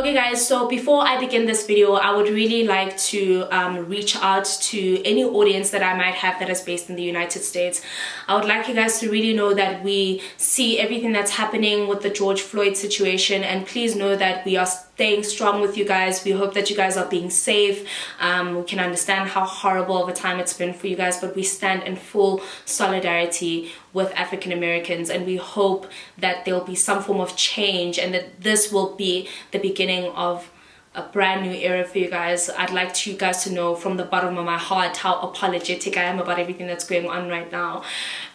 Okay guys, so before I begin this video, I would really like to reach out to any audience that I might have that is based in the United States. I would like you guys to really know that we see everything that's happening with the George Floyd situation, and please know that we are staying strong with you guys. We hope that you guys are being safe. We can understand how horrible of a time it's been for you guys, but we stand in full solidarity with African Americans, and we hope that there'll be some form of change and that this will be the beginning of a brand new era for you guys. I'd like you guys to know from the bottom of my heart how apologetic I am about everything that's going on right now,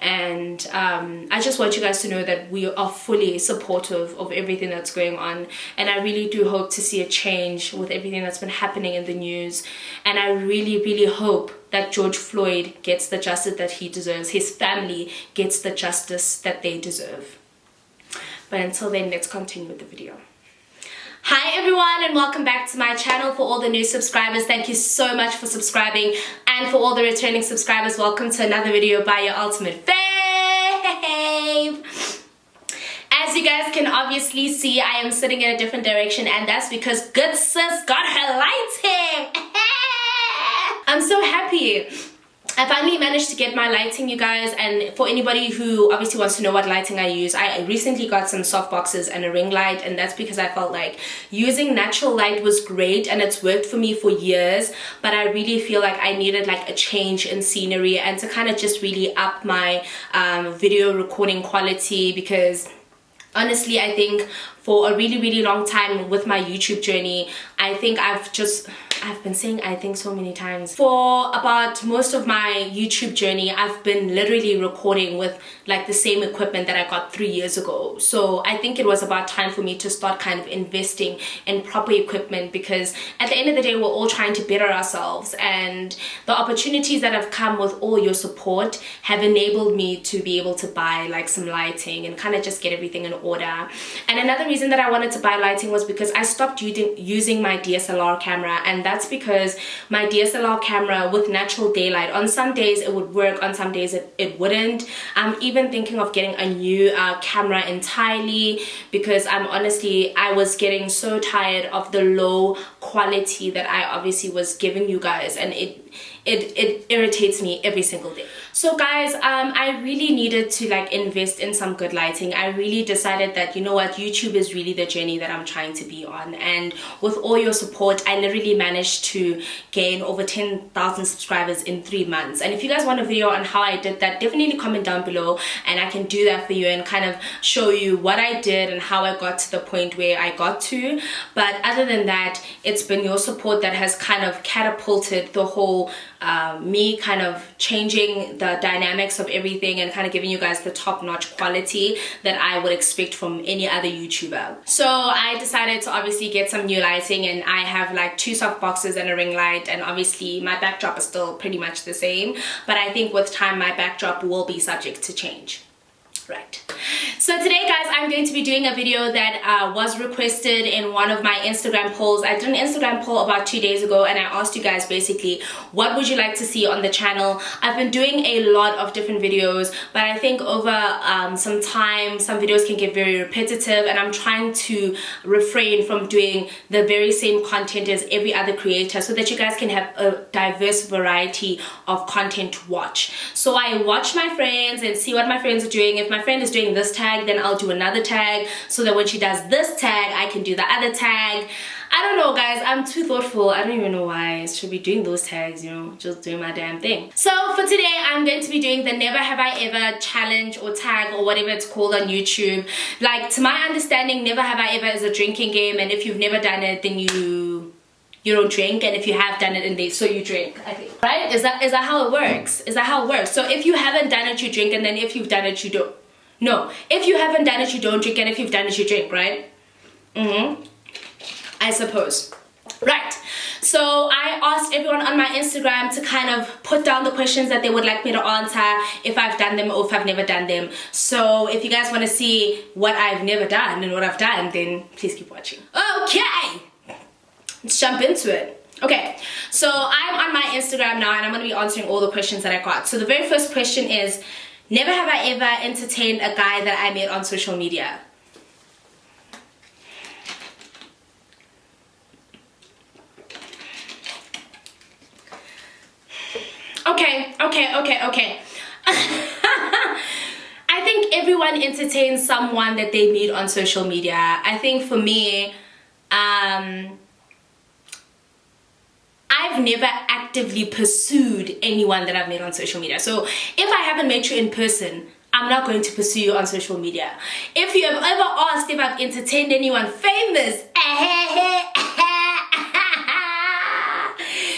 and I just want you guys to know that we are fully supportive of everything that's going on, and I really do hope to see a change with everything that's been happening in the news, and I really hope that George Floyd gets the justice that he deserves, his family gets the justice that they deserve. But until then, let's continue with the video. Hi everyone, and welcome back to my channel. For all the new subscribers, thank you so much for subscribing, and for all the returning subscribers, welcome to another video by your ultimate fave. As you guys can obviously see, I am sitting in a different direction, and that's because good sis got her lighting. I'm so happy. I finally managed to get my lighting, you guys, and for anybody who obviously wants to know what lighting I use, I recently got some soft boxes and a ring light, and that's because I felt like using natural light was great and it's worked for me for years, but I really feel like I needed like a change in scenery and to kind of just really up my video recording quality, because honestly I think for a really long time with my YouTube journey, I think I've been saying I think so many times. For about most of my YouTube journey, I've been literally recording with like the same equipment that I got 3 years ago. So I think it was about time for me to start kind of investing in proper equipment, because at the end of the day, we're all trying to better ourselves, and the opportunities that have come with all your support have enabled me to be able to buy like some lighting and kind of just get everything in order. And another reason that I wanted to buy lighting was because I stopped using my DSLR camera, and that's because my DSLR camera with natural daylight, on some days it would work, on some days it wouldn't. I'm even thinking of getting a new camera entirely, because I was getting so tired of the low quality that I obviously was giving you guys, and it irritates me every single day. So guys, I really needed to like invest in some good lighting. I really decided that, you know what, YouTube is really the journey that I'm trying to be on, and with all your support, I literally managed to gain over 10,000 subscribers in 3 months. And if you guys want a video on how I did that, definitely comment down below and I can do that for you and kind of show you what I did and how I got to the point where I got to. But other than that, it's been your support that has kind of catapulted the whole me kind of changing the dynamics of everything and kind of giving you guys the top-notch quality that I would expect from any other YouTuber. So I decided to obviously get some new lighting, and I have like 2 soft boxes and a ring light, and obviously my backdrop is still pretty much the same, but I think with time my backdrop will be subject to change. Right. So today guys, I'm going to be doing a video that was requested in one of my Instagram polls. I did an Instagram poll about 2 days ago, and I asked you guys basically what would you like to see on the channel. I've been doing a lot of different videos, but I think over some time some videos can get very repetitive, and I'm trying to refrain from doing the very same content as every other creator so that you guys can have a diverse variety of content to watch. So I watch my friends and see what my friends are doing. If my friend is doing this tag, then I'll do another tag, so that when she does this tag, I can do the other tag. I don't know guys, I'm too thoughtful. I don't even know why I should be doing those tags, you know, just doing my damn thing. So for today, I'm going to be doing the Never Have I Ever challenge or tag or whatever it's called on YouTube. Like, to my understanding, Never Have I Ever is a drinking game, and if you've never done it, then you don't drink, and if you have done it, and so you drink, I think. Right? Is that how it works? Is that how it works? So if you haven't done it, you drink, and then if you've done it, you don't. No, if you haven't done it, you don't drink, and if you've done it, you drink, right? I suppose. Right. So I asked everyone on my Instagram to kind of put down the questions that they would like me to answer, if I've done them or if I've never done them. So if you guys want to see what I've never done and what I've done, then please keep watching. Okay, let's jump into it. Okay, so I'm on my Instagram now, and I'm going to be answering all the questions that I got. So the very first question is, never have I ever entertained a guy that I met on social media. Okay. I think everyone entertains someone that they meet on social media. I think for me, I've never actively pursued anyone that I've met on social media. So if I haven't met you in person, I'm not going to pursue you on social media. If you have ever asked if I've entertained anyone famous,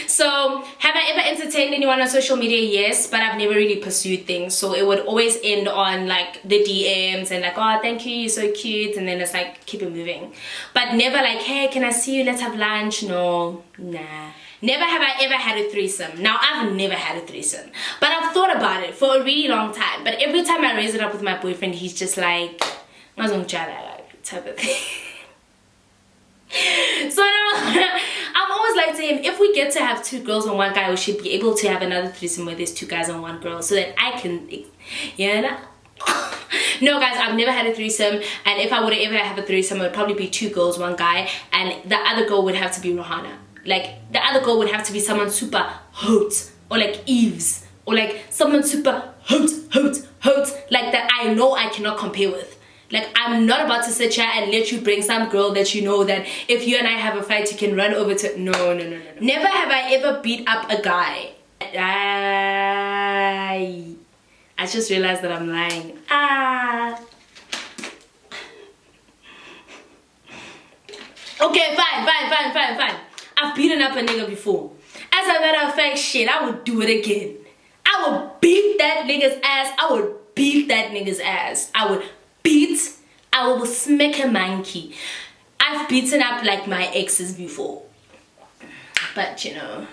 so have I ever entertained anyone on social media? Yes, but I've never really pursued things. So it would always end on like the DMs and like, oh, thank you, you're so cute, and then it's like, keep it moving. But never like, hey, can I see you, let's have lunch? No, nah. Never have I ever had a threesome. Now, I've never had a threesome, but I've thought about it for a really long time. But every time I raise it up with my boyfriend, he's just like, type of thing. So now, I'm always like to him, if we get to have 2 girls and 1 guy, we should be able to have another threesome where there's 2 guys and 1 girl, so that I can, No guys, I've never had a threesome, and if I would ever have a threesome, it would probably be 2 girls, 1 guy, and the other girl would have to be Rohana. Like, the other girl would have to be someone super hot, or like Eves, or like someone super hot, like that I know I cannot compare with. Like, I'm not about to sit here and let you bring some girl that you know that if you and I have a fight, you can run over to. No. Never have I ever beat up a guy. I just realized that I'm lying. Okay, fine. I've beaten up a nigga before. As a matter of fact, shit, I would do it again. I would beat that nigga's ass. I will smack a monkey. I've beaten up like my exes before. But never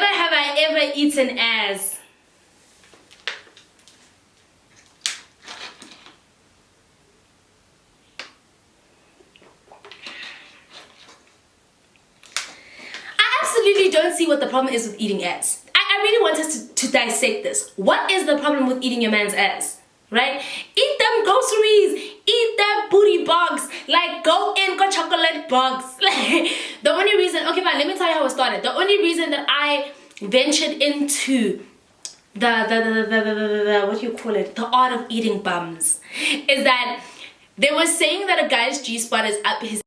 have I ever eaten ass. Don't see what the problem is with eating ass. I really want us to dissect this. What is the problem with eating your man's ass? Right? Eat them groceries, eat that booty box, like go chocolate box. Like, the only reason, okay fine, let me tell you how it started. The only reason that I ventured into the art of eating bums is that they were saying that a guy's G-spot is up his,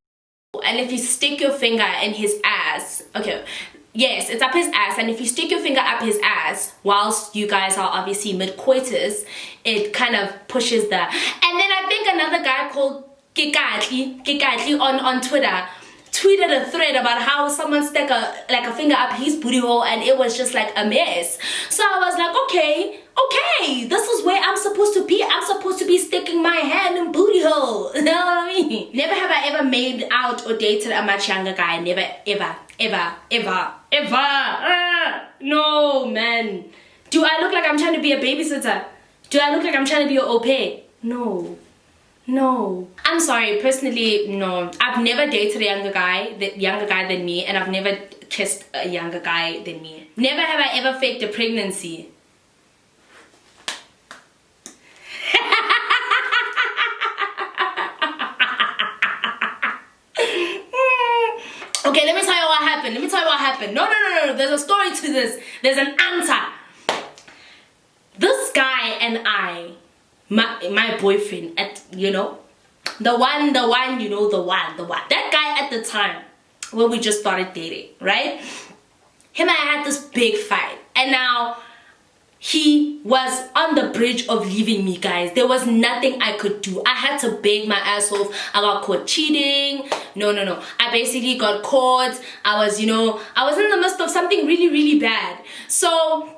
and if you stick your finger in his ass, okay, yes, it's up his ass, and if you stick your finger up his ass whilst you guys are obviously mid-coitus, it kind of pushes the. And then I think another guy called Kikatli on Twitter tweeted a thread about how someone stuck a finger up his booty hole and it was just like a mess. So I was like, okay, this is where I'm supposed to be. I'm supposed to be sticking my hand in booty hole. You know what I mean? Never have I ever made out or dated a much younger guy. Never, ever. No, man. Do I look like I'm trying to be a babysitter? Do I look like I'm trying to be an au pair? No. I'm sorry, personally, no. I've never dated a younger guy than me, and I've never kissed a younger guy than me. Never have I ever faked a pregnancy. Okay, let me tell you what happened. No. There's a story to this. There's an answer. This guy and I, my boyfriend, the one. That guy at the time when we just started dating, right? Him and I had this big fight, and now he was on the bridge of leaving me, guys. There was nothing I could do. I had to beg my ass off. I got caught cheating. No. I basically got caught. I was in the midst of something really, really bad. So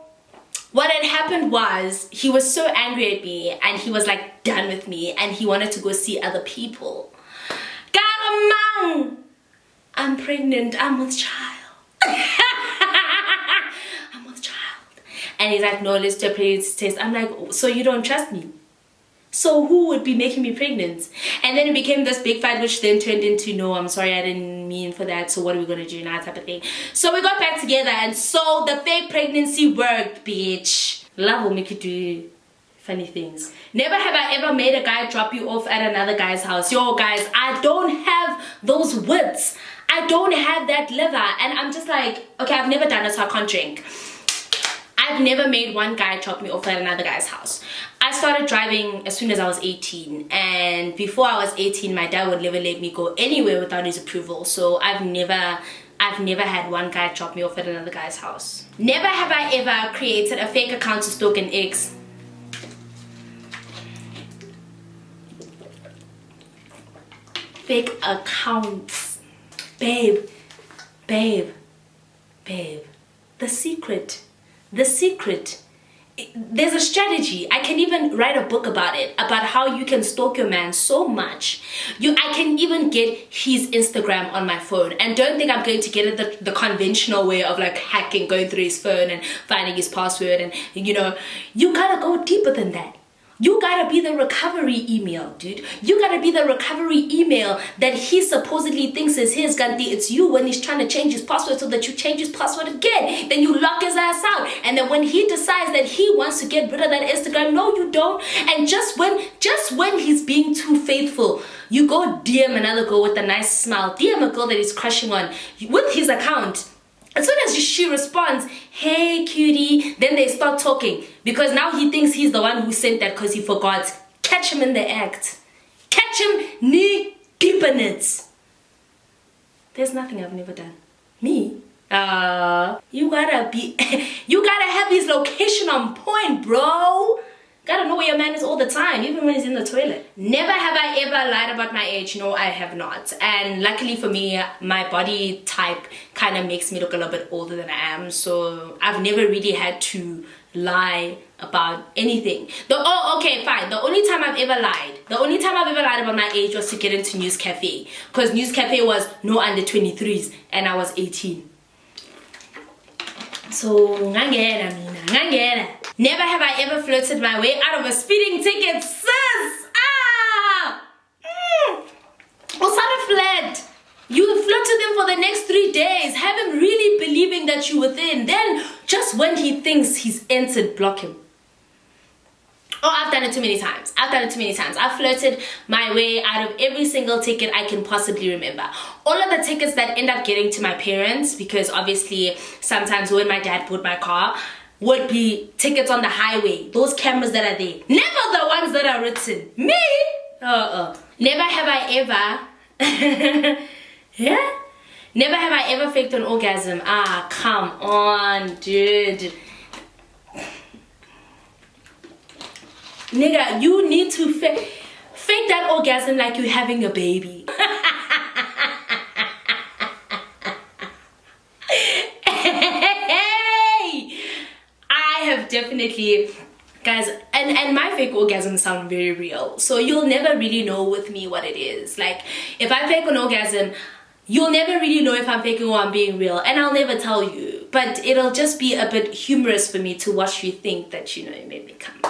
what had happened was he was so angry at me and he was like done with me and he wanted to go see other people. Garamang! I'm pregnant. I'm with child. And he's like, no, let's do a pregnancy test. I'm like, so you don't trust me? So who would be making me pregnant? And then it became this big fight, which then turned into, no, I'm sorry, I didn't mean for that. So what are we going to do now, type of thing. So we got back together, and so the fake pregnancy worked, bitch. Love will make you do funny things. Never have I ever made a guy drop you off at another guy's house. Yo, guys, I don't have those wits. I don't have that liver. And I'm just like, okay, I've never done it, so I can't drink. I've never made one guy drop me off at another guy's house. I started driving as soon as I was 18, and before I was 18, my dad would never let me go anywhere without his approval. So I've never had one guy drop me off at another guy's house. Never have I ever created a fake account to stalk an ex. Fake accounts. Babe. The secret. There's a strategy. I can even write a book about it, about how you can stalk your man so much. I can even get his Instagram on my phone, and don't think I'm going to get it the conventional way of like hacking, going through his phone and finding his password. And you gotta go deeper than that. You gotta be the recovery email, dude. You gotta be the recovery email that he supposedly thinks is his. Gandhi, it's you when he's trying to change his password so that you change his password again. Then you lock his ass out. And then when he decides that he wants to get rid of that Instagram, no, you don't. And just when he's being too faithful, you go DM another girl with a nice smile. DM a girl that he's crushing on with his account. As soon as she responds, hey cutie, then they start talking, because now he thinks he's the one who sent that because he forgot. Catch him in the act. Catch him knee deep in it. There's nothing I've never done. Me? You gotta have his location on point, bro. Gotta know where your man is all the time, even when he's in the toilet. Never have I ever lied about my age. No, I have not. And luckily for me, my body type kind of makes me look a little bit older than I am. So I've never really had to lie about anything. Okay, fine. The only time I've ever lied about my age was to get into News Cafe. Because News Cafe was no under 23s and I was 18. So, ngangena. Never have I ever flirted my way out of a speeding ticket, sis! What's that a flirt? You flirted him for the next 3 days. Have him really believing that you're within. Then, just when he thinks he's entered, block him. Oh, I've done it too many times. I've flirted my way out of every single ticket I can possibly remember. All of the tickets that end up getting to my parents, because obviously sometimes when my dad bought my car, would be tickets on the highway. Those cameras that are there. Never the ones that are written. Me? Never have I ever... yeah? Never have I ever faked an orgasm. Come on, dude. Nigga, you need to fake that orgasm like you're having a baby. Hey! I have definitely, guys, and my fake orgasms sound very real. So you'll never really know with me what it is. Like, if I fake an orgasm, you'll never really know if I'm faking or I'm being real. And I'll never tell you. But it'll just be a bit humorous for me to watch you think that, you made me come.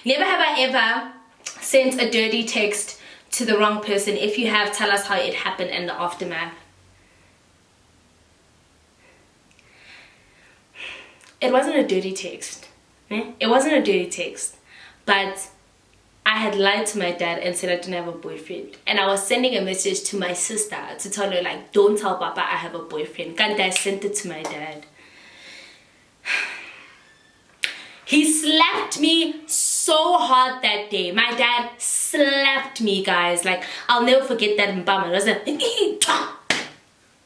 Never have I ever sent a dirty text to the wrong person. If you have, tell us how it happened and the aftermath. It wasn't a dirty text. It wasn't a dirty text. But I had lied to my dad and said I didn't have a boyfriend. And I was sending a message to my sister to tell her, like, don't tell Papa I have a boyfriend. And I sent it to my dad. He slapped me so hard that day. My dad slapped me, guys. Like, I'll never forget that in Bama. It was like,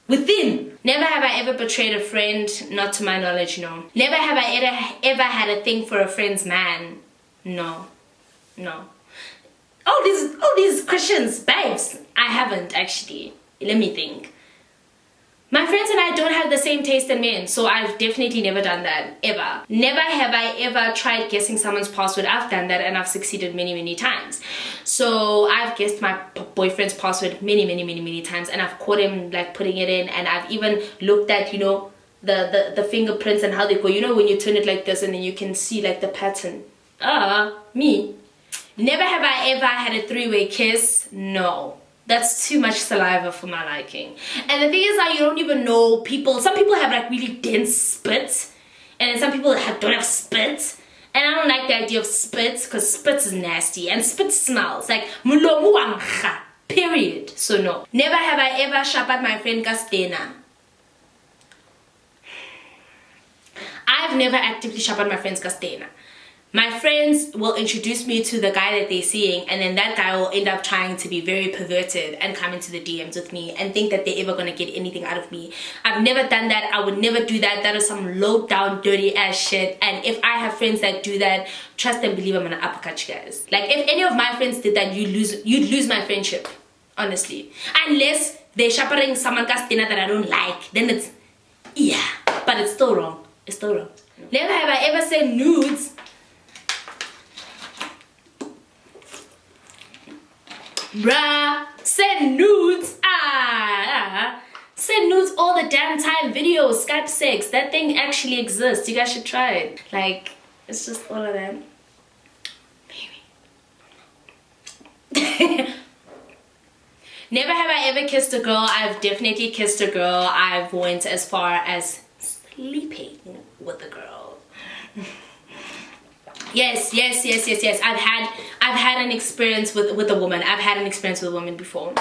within. Never have I ever betrayed a friend, not to my knowledge, no. Never have I ever had a thing for a friend's man. No. All these questions, babes. I haven't, actually. Let me think. My friends and I don't have the same taste in men, so I've definitely never done that, ever. Never have I ever tried guessing someone's password. I've done that and I've succeeded many times. So I've guessed my boyfriend's password many times, and I've caught him like putting it in, and I've even looked at, the fingerprints and how they go. When you turn it like this and then you can see like the pattern. Me. Never have I ever had a three-way kiss. No. That's too much saliva for my liking. And the thing is that you don't even know people. Some people have like really dense spit, and then some people don't have spit. And I don't like the idea of spit because spit is nasty and spit smells like mulomu wangha. Period. So no. Never have I ever shapat my friend Gastena. I've never actively shoppered my friends Castena. My friends will introduce me to the guy that they're seeing, and then that guy will end up trying to be very perverted and come into the DMs with me and think that they're ever going to get anything out of me. I've never done that. I would never do that. That is some low down dirty ass shit. And if I have friends that do that, trust and believe I'm gonna uppercut you guys. Like, if any of my friends did that, you'd lose my friendship, honestly. Unless they're chaperoning someone Castina that I don't like, then it's, yeah, but it's still wrong. It's still wrong. Never have I ever sent nudes. Bruh, send nudes. Send nudes all the damn time. Videos, Skype sex, that thing actually exists. You guys should try it. Like, it's just all of that. Baby. Never have I ever kissed a girl. I've definitely kissed a girl. I've went as far as sleeping with a girl. Yes. I've had an experience with a woman. I've had an experience with a woman before,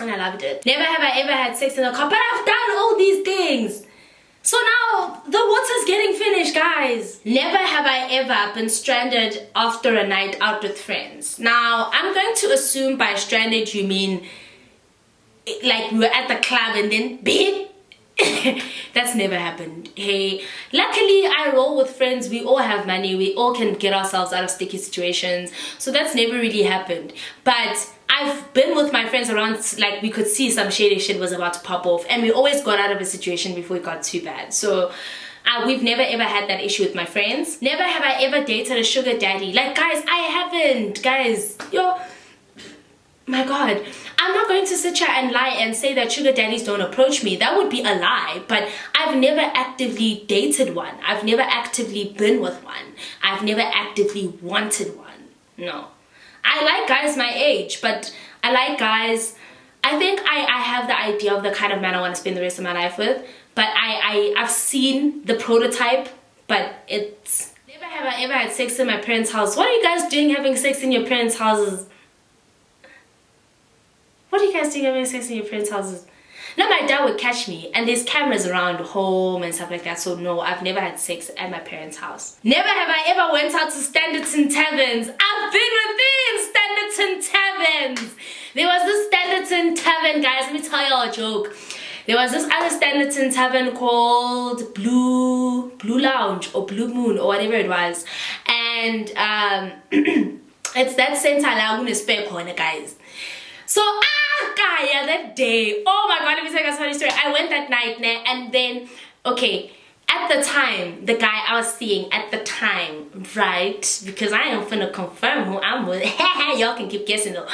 and I loved it. Never have I ever had sex in a car, but I've done all these things. So now the water's getting finished, guys. Never have I ever been stranded after a night out with friends. Now, I'm going to assume by stranded you mean like we were at the club and then beep. That's never happened. Hey, luckily I roll with friends. We all have money. We all can get ourselves out of sticky situations. So that's never really happened. But I've been with my friends around, like, we could see some shady shit was about to pop off, and we always got out of a situation before it got too bad. So we've never ever had that issue with my friends. Never have I ever dated a sugar daddy. Like, guys, I haven't. Guys, yo, my God. I'm not going to sit here and lie and say that sugar daddies don't approach me. That would be a lie. But I've never actively dated one. I've never actively been with one. I've never actively wanted one. No. I like guys my age, but I like guys. I think I have the idea of the kind of man I want to spend the rest of my life with. But I've seen the prototype, but it's... Never have I ever had sex in my parents' house. What are you guys doing having sex in your parents' houses? What are you guys doing having sex in your parents' houses? Now my dad would catch me, and there's cameras around home and stuff like that, so no, I've never had sex at my parents' house. Never have I ever went out to Standerton Taverns. I've been within Standerton Taverns. There was this Standerton Tavern, guys, let me tell y'all a joke. There was this other Standerton Tavern called Blue Lounge or Blue Moon or whatever it was, and it's that center Laguna spare corner, guys. So, Kaya, that day, oh my God, let me tell you guys a funny story. I went that night, and then, okay, at the time, the guy I was seeing at the time, right, because I am finna confirm who I'm with, y'all can keep guessing though.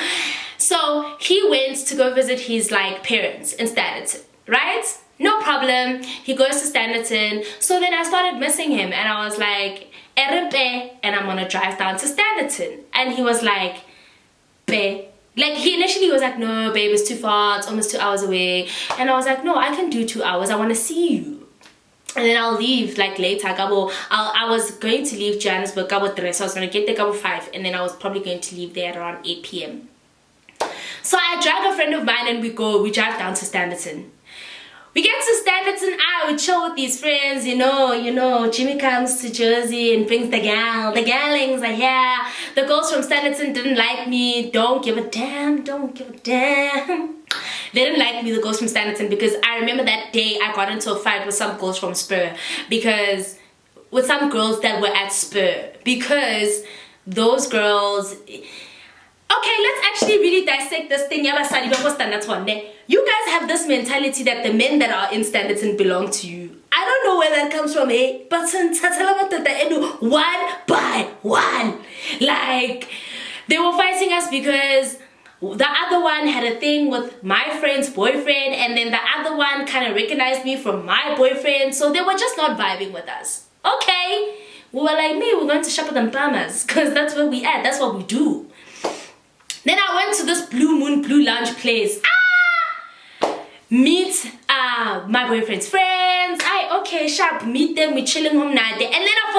So, he went to go visit his, like, parents in Standerton, right? No problem, he goes to Standerton. So then I started missing him, and I was like, Erempe, and I'm gonna drive down to Standerton. And he was like, Be. Like, he initially was like, no, babe, it's too far, it's almost 2 hours away. And I was like, no, I can do 2 hours, I want to see you. And then I'll leave, like, later. I was going to leave Johannesburg, so I was going to get there 5, and then I was probably going to leave there at around 8 p.m. So I drag a friend of mine, and we drive down to Standerton. We get to Standerton, I would chill with these friends, you know, Jimmy comes to Jersey and brings the gallings are here. The girls from Standerton didn't like me, don't give a damn. They didn't like me, the girls from Standerton, because I remember that day I got into a fight with some girls from Spur, with some girls that were at Spur, because those girls... Okay, let's actually really dissect this thing. You guys have this mentality that the men that are in Standerton belong to you. I don't know where that comes from, eh? But one by one. Like, they were fighting us because the other one had a thing with my friend's boyfriend, and then the other one kind of recognized me from my boyfriend, so they were just not vibing with us. Okay, we were like, we're going to shop at the Bahamas, because that's where we at, that's what we do. Then I went to this Blue Moon, Blue Lounge place. Meet my boyfriend's friends. Okay, sharp, meet them, we're chilling home night there. And then a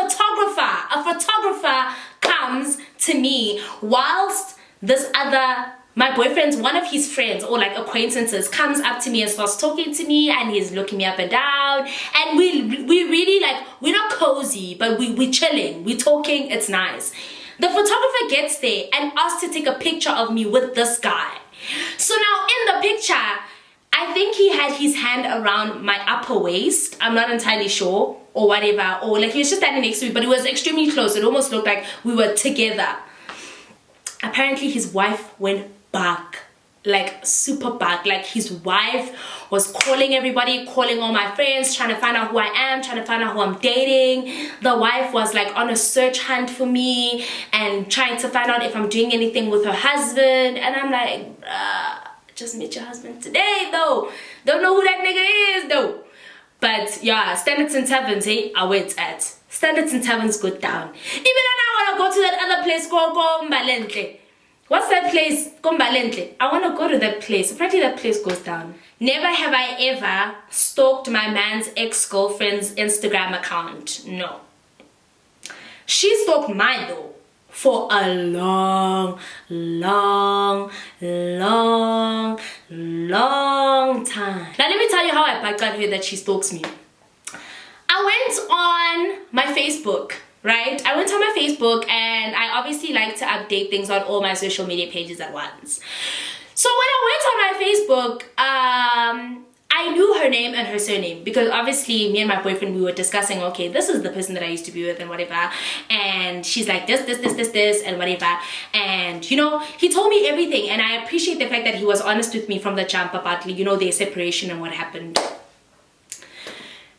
photographer comes to me whilst this other my boyfriend's one of his friends or like acquaintances comes up to me and starts talking to me, and he's looking me up and down, and we really like, we're not cozy, but we chilling, we talking, it's nice. The photographer gets there and asks to take a picture of me with this guy. So now in the picture, I think he had his hand around my upper waist, I'm not entirely sure, or whatever, or like he was just standing next to me, but it was extremely close. It almost looked like we were together. Apparently his wife went back, like super back. Like his wife was calling everybody, calling all my friends, trying to find out who I am, trying to find out who I'm dating. The wife was like on a search hunt for me and trying to find out if I'm doing anything with her husband. And I'm like, just met your husband today though, don't know who that nigga is though. But yeah, standards and taverns, hey, I went at standards and taverns go down. Even I want to go to that other place, go Mbalentle. What's that place? Mbalentle. I want to go to that place. Apparently that place goes down. Never have I ever stalked my man's ex-girlfriend's Instagram account. No. She stalked mine though for a long time. Now let me tell you how I backed her that she stalks me. I went on my Facebook, right? I went on my Facebook, and I obviously like to update things on all my social media pages at once. So when I went on my Facebook, I knew her name and her surname, because obviously me and my boyfriend, we were discussing, okay, this is the person that I used to be with and whatever, and she's like this and whatever, and you know, he told me everything, and I appreciate the fact that he was honest with me from the jump about, you know, their separation and what happened.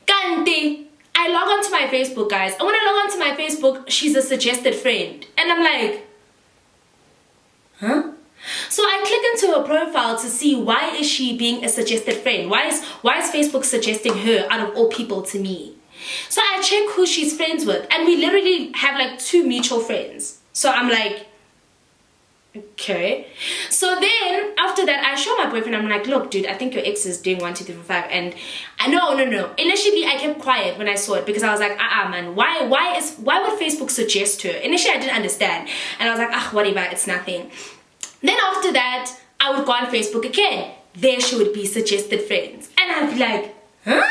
Kante, I log onto my Facebook, guys, and when I log onto my Facebook, she's a suggested friend, and I'm like, huh? So I click into her profile to see why is she being a suggested friend? Why is Facebook suggesting her out of all people to me? So I check who she's friends with, and we literally have like 2 mutual friends. So I'm like, okay. So then after that, I show my boyfriend, I'm like, look dude, I think your ex is doing 1 2 3 4 5, and I no. Initially I kept quiet when I saw it, because I was like, man, why would Facebook suggest her? Initially I didn't understand, and I was like, whatever, it's nothing. Then after that, I would go on Facebook again. There she would be suggested friends. And I'd be like, huh?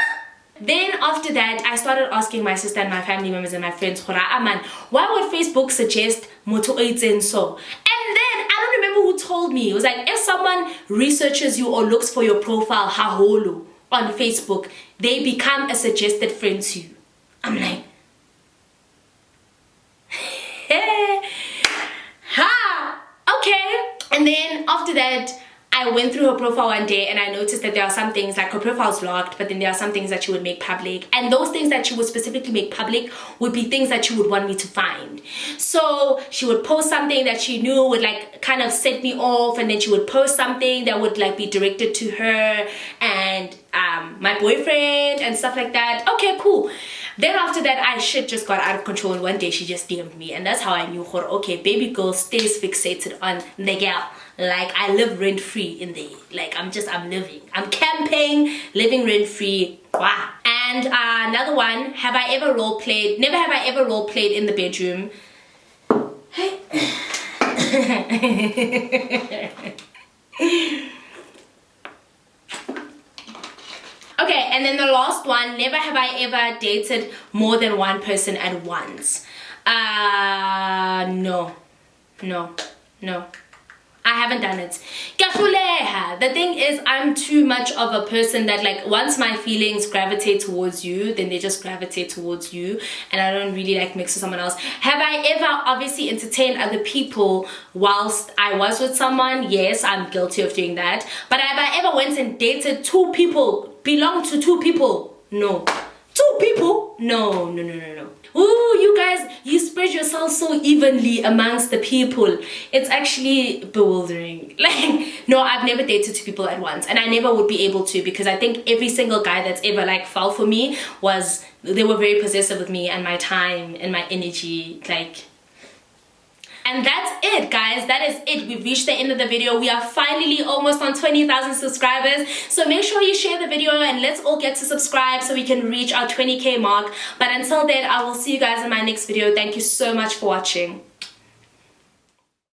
Then after that, I started asking my sister and my family members and my friends, man, why would Facebook suggest Moto Oitsen so? And then, I don't remember who told me. It was like, if someone researches you or looks for your profile, haholo, on Facebook, they become a suggested friend to you. I'm like, okay. And then after that, I went through her profile one day, and I noticed that there are some things, like her profile's locked, but then there are some things that she would make public, and those things that she would specifically make public would be things that she would want me to find. So she would post something that she knew would like kind of set me off, and then she would post something that would like be directed to her and my boyfriend and stuff like that. Okay, cool. Then after that, shit just got out of control, and one day she just DM'd me, and that's how I knew, okay, baby girl stays fixated on the girl. Like, I live rent-free in there. Like, I'm living. I'm camping, living rent-free. Wow. And another one, have I ever role-played? Never have I ever role-played in the bedroom. Okay, and then the last one, never have I ever dated more than one person at once. No. I haven't done it. The thing is, I'm too much of a person that, like, once my feelings gravitate towards you, then they just gravitate towards you, and I don't really like mix with someone else. Have I ever obviously entertained other people whilst I was with someone? Yes, I'm guilty of doing that. But have I ever went and dated 2 people, belonged to 2 people? No. 2 people? No. Ooh, you guys, you spread yourself so evenly amongst the people. It's actually bewildering. Like, no, I've never dated 2 people at once, and I never would be able to, because I think every single guy that's ever like fell for me they were very possessive with me and my time and my energy, like. And that's it, guys. That is it. We've reached the end of the video. We are finally almost on 20,000 subscribers. So make sure you share the video, and let's all get to subscribe so we can reach our 20K mark. But until then, I will see you guys in my next video. Thank you so much for watching.